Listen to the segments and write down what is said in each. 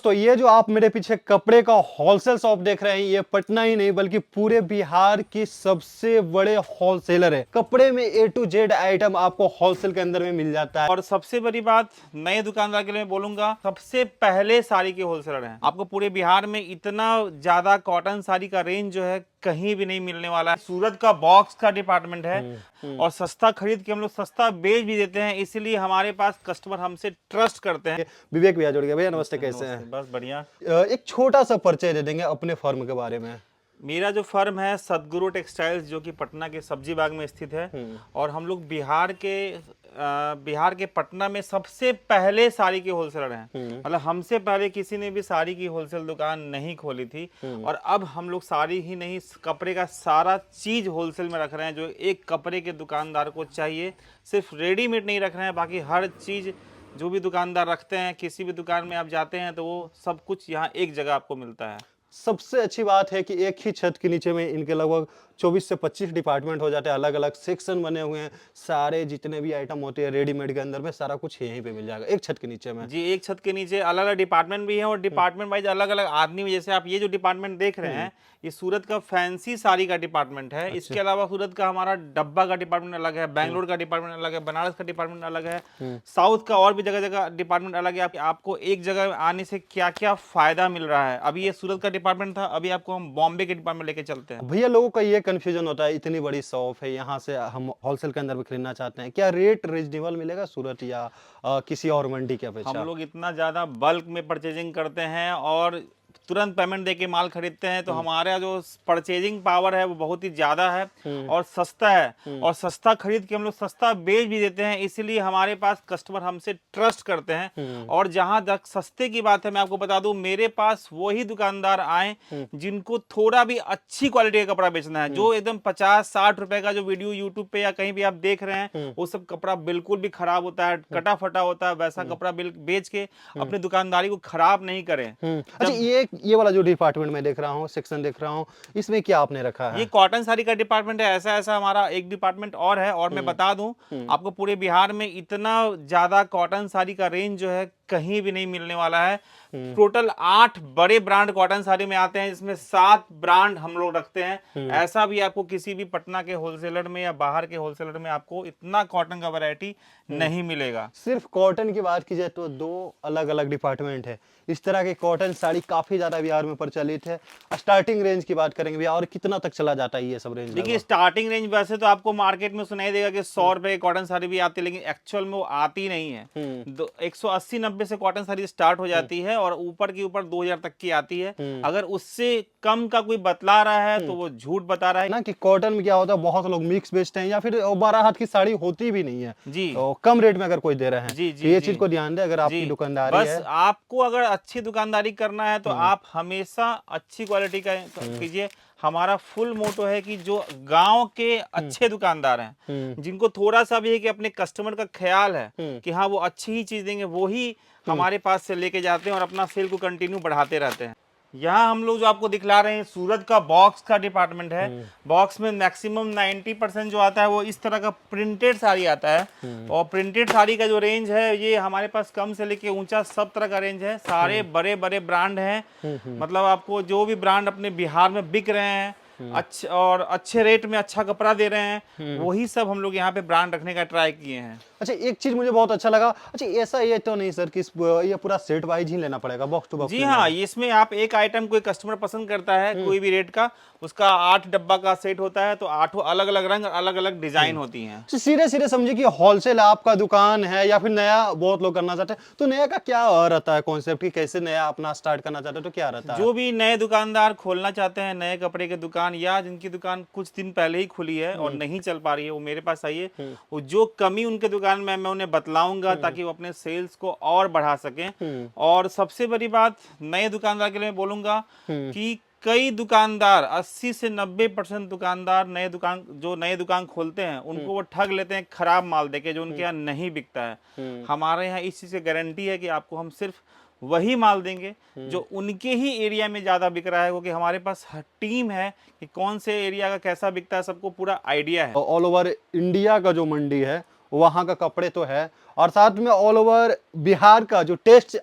तो ये जो आप मेरे पीछे कपड़े का होलसेल शॉप देख रहे हैं, ये पटना ही नहीं बल्कि पूरे बिहार की सबसे बड़े होलसेलर है। कपड़े में A to Z आइटम आपको होलसेल के अंदर में मिल जाता है। और सबसे बड़ी बात नए दुकानदार के लिए मैं बोलूंगा, सबसे पहले साड़ी के होलसेलर हैं। आपको पूरे बिहार में इतना ज्यादा कॉटन साड़ी का रेंज जो है कहीं भी नहीं मिलने वाला है। सूरत का बॉक्स का डिपार्टमेंट है और सस्ता खरीद के हम लोग सस्ता बेच भी देते हैं, इसीलिए हमारे पास कस्टमर हमसे ट्रस्ट करते हैं। विवेक भैया जुड़ गए। भैया नमस्ते, कैसे हैं? बस बढ़िया। एक छोटा सा परिचय दे देंगे अपने फर्म के बारे में। मेरा जो फर्म है सदगुरु टेक्सटाइल्स, जो कि पटना के सब्जी बाग में स्थित है और हम लोग बिहार के पटना में सबसे पहले साड़ी के होलसेलर हैं। मतलब हमसे पहले किसी ने भी साड़ी की होलसेल दुकान नहीं खोली थी और अब हम लोग साड़ी ही नहीं, कपड़े का सारा चीज होलसेल में रख रहे हैं जो एक कपड़े के दुकानदार को चाहिए। सिर्फ रेडीमेड नहीं रख रहे हैं, बाकी हर चीज जो भी दुकानदार रखते हैं, किसी भी दुकान में आप जाते हैं तो वो सब कुछ यहाँ एक जगह आपको मिलता है। सबसे अच्छी बात है कि एक ही छत के नीचे में इनके लगभग 24 से 25 डिपार्टमेंट हो जाते हैं। अलग अलग सेक्शन बने हुए हैं। सारे जितने भी आइटम होते हैं रेडीमेड के अंदर में सारा कुछ यहीं पे मिल जाएगा एक छत के नीचे में। जी, एक छत के नीचे अलग अलग डिपार्टमेंट भी हैं और डिपार्टमेंट वाइज अलग अलग आदमी भी। जैसे आप ये जो डिपार्टमेंट देख रहे हैं, ये सूरत का फैंसी साड़ी का डिपार्टमेंट है। इसके अलावा सूरत का हमारा डब्बा का डिपार्टमेंट अलग है, बैंगलोर का डिपार्टमेंट अलग है, बनारस का डिपार्टमेंट अलग है, साउथ का और भी जगह जगह डिपार्टमेंट अलग है। आपको एक जगह आने से क्या क्या फायदा मिल रहा है। अभी ये सूरत का डिपार्टमेंट था, अभी आपको हम बॉम्बे के डिपार्टमेंट लेके चलते हैं। भैया लोगों का ये कंफ्यूजन होता है, इतनी बड़ी शॉप है, यहाँ से हम होलसेल के अंदर भी खरीदना चाहते हैं, क्या रेट रीजनेबल मिलेगा सूरत या किसी और मंडी की अपेक्षा? हम लोग इतना ज़्यादा बल्क में परचेजिंग करते हैं और तुरंत पेमेंट देके माल खरीदते हैं, तो हमारा जो परचेजिंग पावर है वो बहुत ही ज़्यादा है और सस्ता है और सस्ता खरीद के हम लोग सस्ता बेच भी देते हैं, इसीलिए हमारे पास कस्टमर हमसे ट्रस्ट करते हैं। और जहां तक सस्ते की बात है, मैं आपको बता दूं, मेरे पास वही दुकानदार आए जिनको थोड़ा भी अच्छी क्वालिटी का कपड़ा बेचना है। जो एकदम 50-60 रुपए का जो वीडियो यूट्यूब पे या कहीं भी आप देख रहे हैं, वो सब कपड़ा बिल्कुल भी खराब होता है, कटा फटा होता है, वैसा कपड़ा बेच के अपनी दुकानदारी को खराब नहीं करें। अच्छा, ये वाला जो डिपार्टमेंट में देख रहा हूँ, सेक्शन देख रहा हूँ, इसमें क्या आपने रखा है? ये कॉटन साड़ी का डिपार्टमेंट है। ऐसा ऐसा हमारा एक डिपार्टमेंट और है। और मैं बता दूं आपको, पूरे बिहार में इतना ज्यादा कॉटन साड़ी का रेंज जो है कहीं भी नहीं मिलने वाला है। टोटल 8 बड़े ब्रांड कॉटन साड़ी में आते हैं, जिसमें 7 ब्रांड हम लोग रखते हैं। ऐसा भी आपको किसी भी पटना के होलसेलर में या बाहर के होलसेलर में आपको इतना कॉटन का वैरायटी नहीं मिलेगा। सिर्फ कॉटन की बात की जाए तो 2 अलग अलग डिपार्टमेंट है। इस तरह की कॉटन साड़ी काफी ज्यादा बिहार में प्रचलित है। स्टार्टिंग रेंज की बात करेंगे भैया, और कितना तक चला जाता है ये सब रेंज? देखिए, स्टार्टिंग रेंज वैसे तो आपको मार्केट में सुनाई देगा कि 100 रुपए की कॉटन साड़ी भी आती है, लेकिन एक्चुअल में वो आती नहीं है। 180-90 से कॉटन साड़ी स्टार्ट हो जाती है और ऊपर की ऊपर 2000 तक की आती है। अगर उससे कम का कोई बतला रहा है तो वो झूठ बता रहा है ना। कि कॉटन में क्या होता है, बहुत लोग मिक्स बेचते हैं या फिर 12 हाथ की साड़ी होती भी नहीं है जी, तो कम रेट में अगर कोई दे रहे हैं। जी, तो जी, ये जी, चीज को ध्यान दे, अगर आपकी दुकानदारी बस है। आपको अगर अच्छी दुकानदारी करना है तो आप हमेशा अच्छी क्वालिटी का कीजिए। हमारा फुल मोटो है कि जो गांव के अच्छे दुकानदार हैं, जिनको थोड़ा सा भी है कि अपने कस्टमर का ख्याल है कि हाँ वो अच्छी ही चीज देंगे, वो ही हमारे पास से लेके जाते हैं और अपना सेल को कंटिन्यू बढ़ाते रहते हैं। यहाँ हम लोग जो आपको दिखला रहे हैं, सूरत का बॉक्स का डिपार्टमेंट है। बॉक्स में मैक्सिमम 90% जो आता है वो इस तरह का प्रिंटेड साड़ी आता है। और प्रिंटेड साड़ी का जो रेंज है, ये हमारे पास कम से लेके ऊंचा सब तरह का रेंज है। सारे बड़े बड़े ब्रांड हैं। मतलब आपको जो भी ब्रांड अपने बिहार में बिक रहे हैं अच्छे और अच्छे रेट में अच्छा कपड़ा दे रहे हैं, वही सब हम लोग यहाँ पे ब्रांड रखने का ट्राई किए हैं। अच्छा, एक चीज मुझे बहुत अच्छा लगा। अच्छा, ऐसा ये तो नहीं सर कि ये पूरा सेट वाइज ही लेना पड़ेगा, बॉक्स टू बॉक्स? जी हाँ, इसमें आप एक आइटम कोई कस्टमर पसंद करता है कोई भी रेट का, उसका 8 डब्बा का सेट होता है, तो 8 अलग अलग रंग अलग अलग डिजाइन होती हैं। तो सीधे सीधे समझिए कि होलसेल आपका दुकान है या फिर नया बहुत लोग करना चाहते हैं, तो नया का क्या रहता है कॉन्सेप्ट, कि कैसे नया अपना स्टार्ट करना चाहते हैं तो क्या रहता है? जो भी नए दुकानदार खोलना चाहते हैं नए कपड़े की दुकान, या जिनकी दुकान कुछ दिन पहले ही खुली है और नहीं चल पा रही है, वो मेरे पास आइए। वो जो कमी उनके दुकान में मैं उन्हें बतलाऊंगा ताकि वो अपने सेल्स को और बढ़ा सकें। और सबसे बड़ी बात नए दुकानदार के लिए मैं बोलूंगा कि कई दुकानदार 80 से 90% दुकानदार जो नए दुकान खोलते हैं उनको वो ठग लेते हैं खराब माल देके, जो उनके यहाँ नहीं बिकता है। हमारे यहाँ इस चीज की गारंटी है कि आपको हम सिर्फ वही माल देंगे जो उनके ही एरिया में ज्यादा बिक रहा है, क्योंकि हमारे पास टीम है कि कौन से एरिया का कैसा बिकता है, सबको पूरा आइडिया है। ऑल ओवर इंडिया का जो मंडी है वहाँ का कपड़े तो है, और साथ में ऑल ओवर बिहार का जो टेस्ट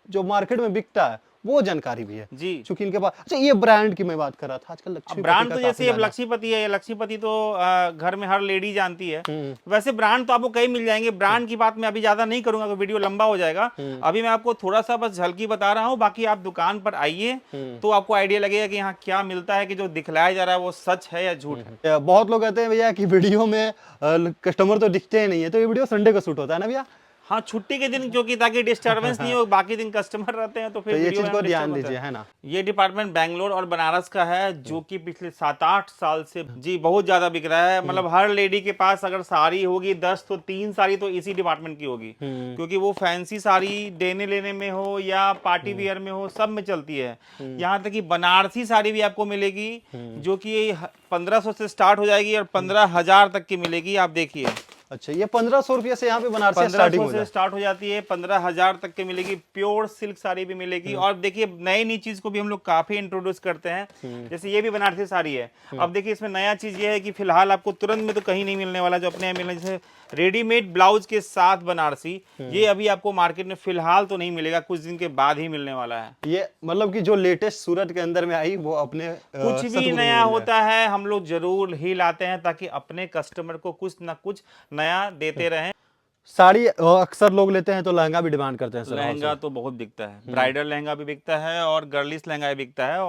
जो मार्केट में बिकता है वो जानकारी भी है जी। क्योंकि इनके पास। अच्छा, ये ब्रांड की मैं बात कर रहा था, आजकल लक्ष्मीपति ब्रांड का तो काफी जैसे अब ज्यादा। लक्ष्मीपति है, लक्ष्मीपति तो घर में हर लेडी जानती है। हम्म। वैसे ब्रांड तो आपको कई मिल जाएंगे, ब्रांड की बात मैं अभी ज्यादा नहीं करूंगा तो वीडियो लंबा हो जाएगा। अभी मैं आपको थोड़ा सा बस झलकी बता रहा हूँ, बाकी आप दुकान पर आइए तो आपको आइडिया लगेगा कि यहाँ क्या मिलता है, कि जो दिखलाया जा रहा है वो सच है या झूठ है। बहुत लोग कहते हैं भैया कि वीडियो में कस्टमर तो दिखते ही नहीं है, तो ये वीडियो संडे को शूट होता है ना भैया? हाँ, छुट्टी के दिन, क्योंकि ताकि डिस्टर्बेंस नहीं हो, बाकी दिन कस्टमर रहते हैं तो फिर तो ये वीडियो चीज में को हम ध्यान डिस्टर्ब होता दीजिए, है। है ना? ये डिपार्टमेंट बैंगलोर और बनारस का है, जो कि पिछले 7-8 साल से जी बहुत ज्यादा बिक रहा है। मतलब हर लेडी के पास अगर साड़ी होगी 10 तो 3 साड़ी तो इसी डिपार्टमेंट की होगी, क्योंकि वो फैंसी साड़ी देने लेने में हो या पार्टी वियर में हो, सब में चलती है। यहाँ तक कि बनारसी साड़ी भी आपको मिलेगी, जो कि 1500 से स्टार्ट हो जाएगी और 15,000 तक की मिलेगी। आप देखिए, अच्छा, ये 1500 रुपये से यहाँ पे बनारसी 1500 स्टार्टिंग हो से जाए। स्टार्ट हो जाती है, 15,000 तक की मिलेगी। प्योर सिल्क साड़ी भी मिलेगी। और देखिए, नई नई चीज को भी हम लोग काफी इंट्रोड्यूस करते हैं, जैसे ये भी बनारसी साड़ी है। अब देखिए, इसमें नया चीज ये है कि फिलहाल आपको तुरंत में तो कहीं नहीं मिलने वाला, जो अपने यहाँ मिलने, जैसे रेडीमेड ब्लाउज के साथ बनारसी, ये अभी आपको मार्केट में फिलहाल तो नहीं मिलेगा, कुछ दिन के बाद ही मिलने वाला है। ये मतलब कि जो लेटेस्ट सूरत के अंदर में आई वो अपने कुछ भी नया होता है हम लोग जरूर ही लाते हैं, ताकि अपने कस्टमर को कुछ ना कुछ नया देते रहें। साड़ी अक्सर लोग लेते हैं तो लहंगा भी डिमांड करते हैं सर। लहंगा तो बहुत बिकता है, ब्राइडल लहंगा भी बिकता है और गर्लिश लहंगा भी बिकता है।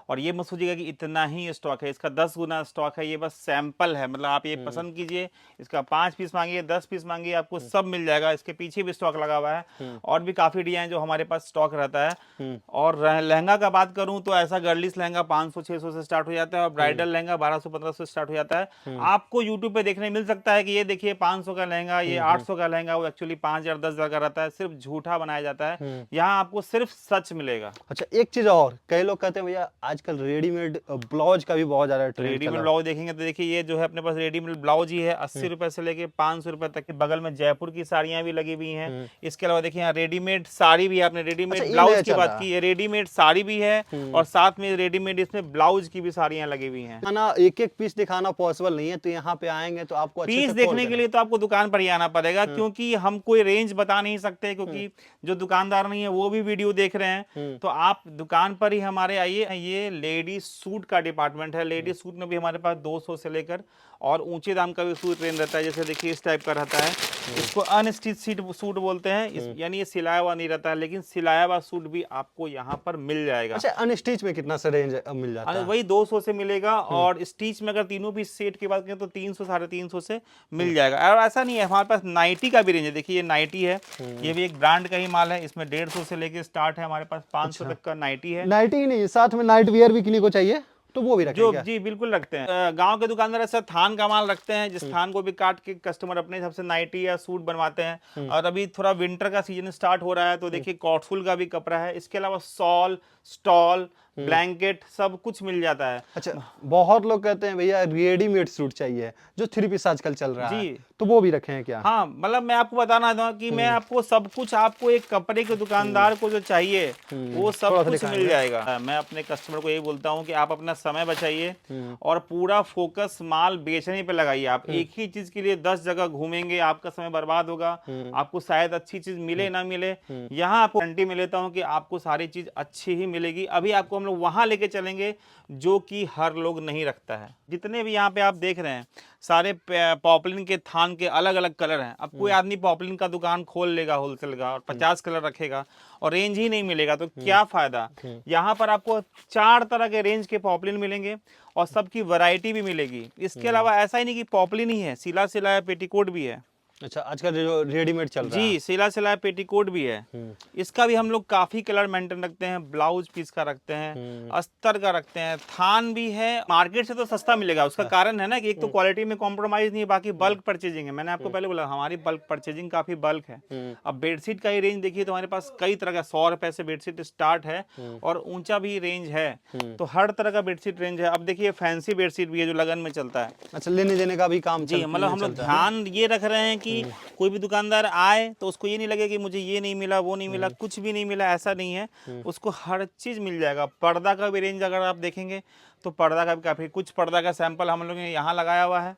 और ये मत सोचिएगा कि इतना ही स्टॉक है, इसका 10 गुना स्टॉक है। ये बस सैंपल है, मतलब आप ये पसंद कीजिए, इसका 5 पीस मांगिए, 10 पीस मांगिए, आपको सब मिल जाएगा। इसके पीछे भी स्टॉक लगा हुआ है और भी काफी डिजाइन जो हमारे पास स्टॉक रहता है। और लहंगा का बात करूं तो ऐसा गर्लिश लहंगा 500-600 से स्टार्ट हो जाता है और ब्राइडल लहंगा 1200-1500 से स्टार्ट हो जाता है। आपको यूट्यूब पे देखने मिल सकता है कि ये देखिए 500 का लहंगा, ये 800 का लहंगा, वो एक्चुअली 5,000 10,000 का रहता है, सिर्फ झूठा बनाया जाता है। यहाँ आपको सिर्फ सच मिलेगा। अच्छा, एक चीज और, कई लोग कहते हैं भैया आजकल रेडीमेड ब्लाउज का भी बहुत ज्यादा ट्रेंड चल रेडीमेड रहा है। ब्लाउज देखेंगे तो देखिए, ये जो है अपने पास रेडीमेड ब्लाउज ही है, 80 रुपए से लेके 500 रुपए तक के। बगल में जयपुर की साड़ियां भी लगी हुई हैं। इसके अलावा देखिए, यहाँ रेडीमेड साड़ी भी है। आपने रेडीमेड अच्छा, ये ब्लाउज नया की चल बात रहा की है, रेडीमेड साड़ी भी है और साथ में रेडीमेड इसमें ब्लाउज की भी साड़ियां लगी हुई हैं। ना एक एक पीस दिखाना पॉसिबल नहीं है, तो यहाँ पे आएंगे तो आपको अच्छे पीस से देखने के लिए तो आपको दुकान पर ही आना पड़ेगा, क्योंकि हम कोई रेंज बता नहीं सकते, क्योंकि जो दुकानदार नहीं है वो भी वीडियो देख रहे हैं। तो आप दुकान पर ही हमारे आइए। ये लेडीज सूट का डिपार्टमेंट है। लेडीज सूट में भी हमारे पास 200 से लेकर और ऊंचे दाम का भी सूट रेंज रहता है। जैसे देखिए, इस टाइप का रहता है, इसको अनस्टिच सूट बोलते हैं। यानी ये सिलाया हुआ नहीं रहता है, लेकिन सिलाया हुआ सूट भी आपको यहाँ पर मिल जाएगा। अच्छा, अनस्टिच में कितना सा रेंज मिल जाता है? वही 200 से मिलेगा और स्टिच में अगर तीनों भी सेट की बात करें तो 300-350 से मिल जाएगा। और ऐसा नहीं है, हमारे पास नाइटी का भी रेंज है। देखिए, ये नाइटी है, ये भी एक ब्रांड का ही माल है। इसमें 150 से लेके स्टार्ट है, हमारे पास 500 तक का नाइटी है। नाइटी ही नहीं, साथ में नाइट वियर भी किन्हीं को चाहिए तो वो भी रखें जो क्या? जी बिल्कुल रखते हैं। गांव के दुकानदार ऐसा थान का माल रखते हैं, जिस थान को भी काट के कस्टमर अपने हिसाब से नाइटी या सूट बनवाते हैं। और अभी थोड़ा विंटर का सीजन स्टार्ट हो रहा है, तो देखिए कॉटफुल का भी कपड़ा है। इसके अलावा सॉल, स्टॉल, ब्लैंकेट सब कुछ मिल जाता है। अच्छा, बहुत लोग कहते हैं भैया रेडीमेड सूट चाहिए, जो 3 पीस आजकल चल रहा है, जी। तो वो भी रखे हैं क्या? हाँ, मतलब मैं आपको बताना था कि मैं आपको सब कुछ, आपको एक कपड़े के दुकानदार को जो चाहिए वो सब थोड़ा सा कुछ दिखाएंगे। मिल जाएगा। मैं अपने कस्टमर को यही बोलता हूँ कि आप अपना समय बचाइए और पूरा फोकस माल बेचने पे लगाइए। आप एक ही चीज के लिए 10 जगह घूमेंगे, आपका समय बर्बाद होगा, आपको शायद अच्छी चीज मिले ना मिले। यहाँ आपको गारंटी में लेता हूँ कि आपको सारी चीज अच्छी ही मिलेगी। अभी आपको हम लोग वहां लेके चलेंगे जो कि हर लोग नहीं रखता है। जितने भी यहाँ पे आप देख रहे हैं, सारे पॉपलिन के थान के अलग अलग कलर हैं। अब कोई आदमी पॉपलिन का दुकान खोल लेगा होलसेल का और 50 कलर रखेगा और रेंज ही नहीं मिलेगा, तो क्या फायदा। यहाँ पर आपको 4 तरह के रेंज के पॉपलिन मिलेंगे और सबकी वैरायटी भी मिलेगी। इसके अलावा ऐसा ही नहीं कि पॉपलिन ही है, सिला सिलाया पेटीकोट भी है। अच्छा, आजकल जो रेडीमेड चल रहा है। जी, सिला सिलाया पेटीकोट भी है। इसका भी हम लोग काफी कलर मेंटेन रखते हैं। ब्लाउज पीस का रखते हैं, अस्तर का रखते हैं, थान भी है। मार्केट से तो सस्ता मिलेगा, उसका कारण है ना कि एक तो क्वालिटी में कॉम्प्रोमाइज नहीं है, बाकी बल्क परचेजिंग है। मैंने आपको पहले बोला हमारी बल्क परचेजिंग काफी बल्क है। अब बेडशीट का ही रेंज देखिए तो हमारे पास कई तरह का 100 रुपए से बेडशीट स्टार्ट है और ऊंचा भी रेंज है। तो हर तरह का बेडशीट रेंज है। अब देखिए, फैंसी बेडशीट भी है जो लगन में चलता है। अच्छा, लेने देने का भी काम जी, मतलब हम लोग ध्यान ये रख रहे हैं कि कोई भी दुकानदार आए तो उसको ये नहीं लगे कि मुझे ये नहीं मिला, वो नहीं मिला, कुछ भी नहीं मिला, ऐसा नहीं है। उसको हर चीज मिल जाएगा। पर्दा का भी रेंज अगर आप देखेंगे तो पर्दा का भी काफी, कुछ पर्दा का सैंपल हम लोगों ने यहाँ लगाया हुआ है।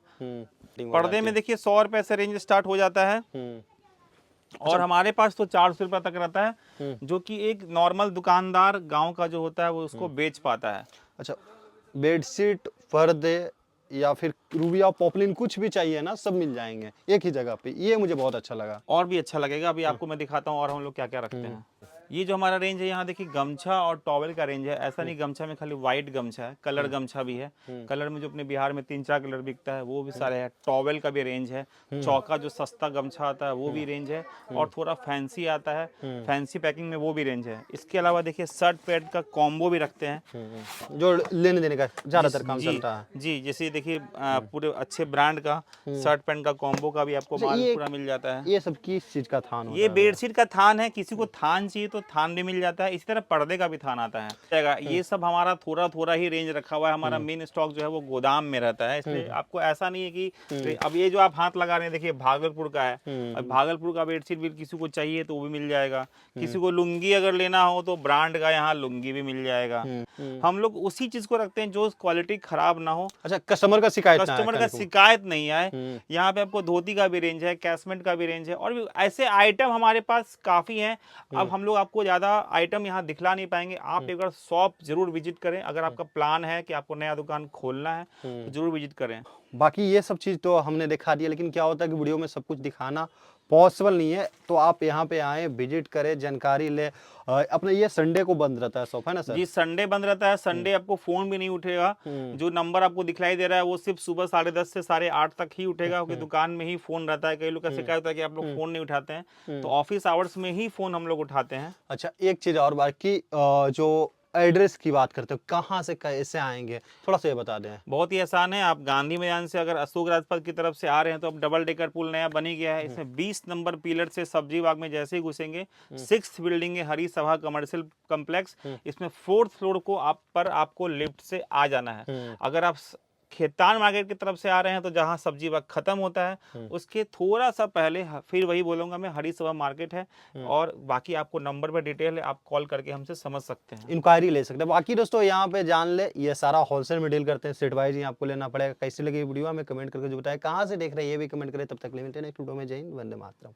पर्दे में देखिए 100 रुपए से रेंज स्टार्ट हो जाता है और हमारे पास तो 400 रुपये तक रहता है, जो कि एक नॉर्मल दुकानदार गांव का जो होता है वो उसको बेच पाता है। अच्छा, बेडशीट, पर्दे या फिर रूबिया पॉपलिन कुछ भी चाहिए ना, सब मिल जाएंगे एक ही जगह पे। ये मुझे बहुत अच्छा लगा। और भी अच्छा लगेगा, अभी आपको मैं दिखाता हूँ और हम लोग क्या क्या रखते हैं। ये जो हमारा रेंज है, यहाँ देखिए गमछा और टॉवेल का रेंज है। ऐसा नहीं गमछा में खाली वाइट गमछा है, कलर गमछा भी है। कलर में जो अपने बिहार में 3-4 कलर बिकता है वो भी सारे हैं। टॉवेल का भी रेंज है। चौका जो सस्ता गमछा आता है वो भी रेंज है, और थोड़ा फैंसी आता है, फैंसी पैकिंग में वो भी रेंज है। इसके अलावा देखिए शर्ट पैंट का कॉम्बो भी रखते हैं, जो लेने देने का ज्यादातर काम जी चलता है। जी। जैसे देखिए पूरे अच्छे ब्रांड का शर्ट पैंट का कॉम्बो का भी आपको माल पूरा मिल जाता है। ये सब किस चीज का थान होता ये है? बेडशीट का थान है, किसी को थान चाहिए तो थान भी मिल जाता है। इसी तरह पर्दे का भी थान आता है जाएगा। ये सब हमारा थोड़ा थोड़ा ही रेंज रखा हुआ है। हमारा मेन स्टॉक जो है वो गोदाम में रहता है, इसलिए आपको ऐसा नहीं है कि अब ये जो आप हाथ लगा रहे हैं देखिए भागलपुर का है। अब भागलपुर का बेडशीट भी किसी को चाहिए तो वो भी मिल जाएगा। किसी को लुंगी अगर लेना हो तो ब्रांड का यहाँ लुंगी भी मिल जाएगा। हम लोग उसी चीज को रखते हैं जो क्वालिटी खराब ना हो, अच्छा, कस्टमर का शिकायत ना आए कस्टमर का कल को। शिकायत नहीं आए। यहाँ पे आपको धोती का भी रेंज है, कैसमेंट का भी रेंज है, और भी ऐसे आइटम हमारे पास काफी हैं। अब हम लोग आपको ज्यादा आइटम यहाँ दिखला नहीं पाएंगे। आप एक बार शॉप जरूर विजिट करें। अगर आपका प्लान है कि आपको नया दुकान खोलना है तो जरूर विजिट करें। बाकी ये सब चीज़ तो हमने दिखा दिया, लेकिन क्या होता है कि वीडियो में सब कुछ दिखाना पॉसिबल नहीं है। तो आप यहाँ पे आए, विजिट करें, जानकारी ले। अपना ये संडे को बंद रहता है शॉप, है ना सर? जी, संडे बंद रहता है। संडे आपको फोन भी नहीं उठेगा। जो नंबर आपको दिखलाई दे रहा है वो सिर्फ सुबह 10:30 से 8:30 तक ही उठेगा, क्योंकि दुकान में ही फोन रहता है। कई लोग का शिकायत होता है कि आप लोग फोन नहीं उठाते हैं, तो ऑफिस आवर्स में ही फोन हम लोग उठाते हैं। अच्छा, एक चीज़ और बाकी जो एड्रेस की बात करते हो, कहाँ से कैसे आएंगे, थोड़ा सा ये बता दें। बहुत ही आसान है। आप गांधी मैदान से अगर अशोक राजपथ की तरफ से आ रहे हैं तो अब डबल डेकर पुल नया बन ही गया है। इसमें 20 नंबर पिलर से सब्जी बाग में जैसे ही घुसेंगे, 6th बिल्डिंग है हरी सभा कमर्शियल कॉम्प्लेक्स। इसमें 4th फ्लोर को आपको लिफ्ट से आ जाना है। अगर आप खेतान मार्केट की तरफ से आ रहे हैं तो जहां सब्जी बाग खत्म होता है उसके थोड़ा सा पहले, फिर वही बोलूंगा मैं, हरी सभा मार्केट है। और बाकी आपको नंबर पे डिटेल है, आप कॉल करके हमसे समझ सकते हैं, इंक्वायरी ले सकते हैं। बाकी दोस्तों यहाँ पे जान ले, ये सारा होलसेल में डील करते हैं, सेट वाइज ही आपको लेना पड़ेगा। कैसी लगी वीडियो हमें कमेंट करके जो बताए, कहाँ से देख रहे हैं ये भी कमेंट करें। तब तक लिमिटेड नेक्स्ट वीडियो में। जय हिंद, वंदे मातरम।